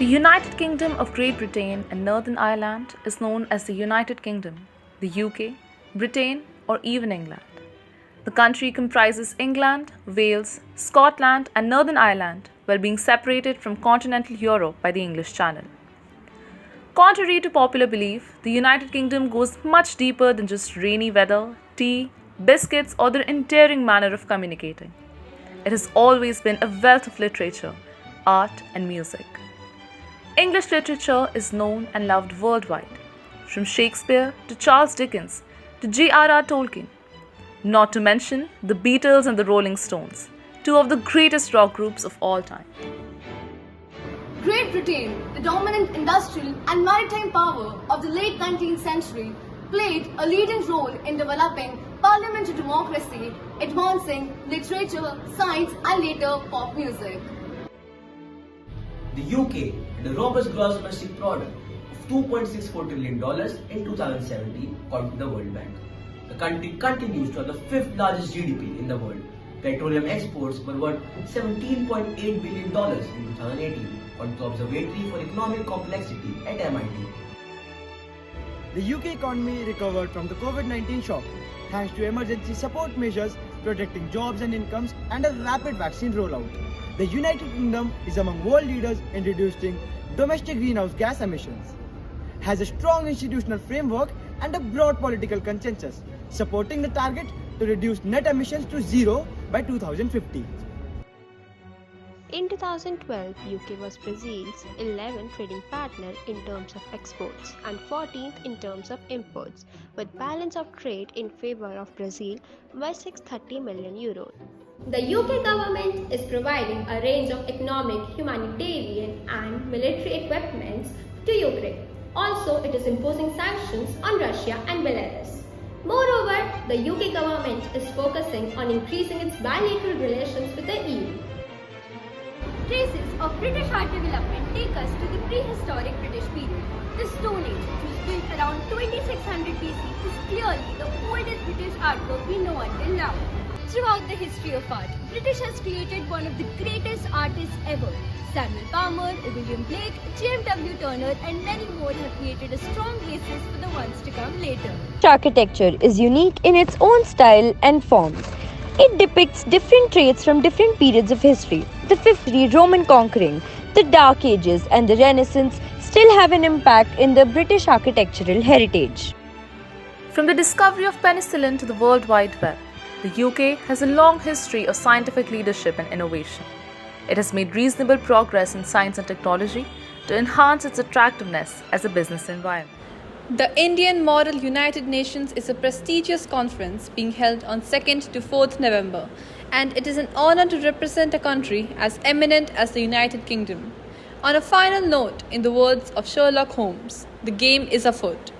The United Kingdom of Great Britain and Northern Ireland is known as the United Kingdom, the UK, Britain, or even England. The country comprises England, Wales, Scotland, and Northern Ireland, while being separated from continental Europe by the English Channel. Contrary to popular belief, the United Kingdom goes much deeper than just rainy weather, tea, biscuits, or their endearing manner of communicating. It has always been a wealth of literature, art, and music. English literature is known and loved worldwide, from Shakespeare to Charles Dickens to J.R.R. Tolkien. Not to mention the Beatles and the Rolling Stones, two of the greatest rock groups of all time. Great Britain, the dominant industrial and maritime power of the late 19th century, played a leading role in developing parliamentary democracy, advancing literature, science, and later pop music. The UK had a robust gross domestic product of $2.64 trillion in 2017, according to the World Bank. The country continues to have the fifth largest GDP in the world. Petroleum exports were worth $17.8 billion in 2018, according to Observatory for Economic Complexity at MIT. The UK economy recovered from the COVID-19 shock thanks to emergency support measures protecting jobs and incomes and a rapid vaccine rollout. The United Kingdom is among world leaders in reducing domestic greenhouse gas emissions, has a strong institutional framework and a broad political consensus, supporting the target to reduce net emissions to zero by 2050. In 2012, UK was Brazil's 11th trading partner in terms of exports and 14th in terms of imports, with balance of trade in favor of Brazil by €630 million. The UK government is providing a range of economic, humanitarian and military equipments to Ukraine. Also, it is imposing sanctions on Russia and Belarus. Moreover, the UK government is focusing on increasing its bilateral relations with the EU. Traces of British art development take us to the prehistoric British period. The Stone Age, which was built around 2600 BC, is clearly the oldest British artwork we know until now. Throughout the history of art, British has created one of the greatest artists ever. Samuel Palmer, William Blake, James W. Turner and many more have created a strong basis for the ones to come later. Architecture is unique in its own style and form. It depicts different traits from different periods of history. The 50th Roman conquering, the Dark Ages and the Renaissance still have an impact in the British architectural heritage. From the discovery of penicillin to the World Wide Web, the UK has a long history of scientific leadership and innovation. It has made reasonable progress in science and technology to enhance its attractiveness as a business environment. The Indian Model United Nations is a prestigious conference being held on 2nd to 4th November, and it is an honor to represent a country as eminent as the United Kingdom. On a final note, in the words of Sherlock Holmes, the game is afoot.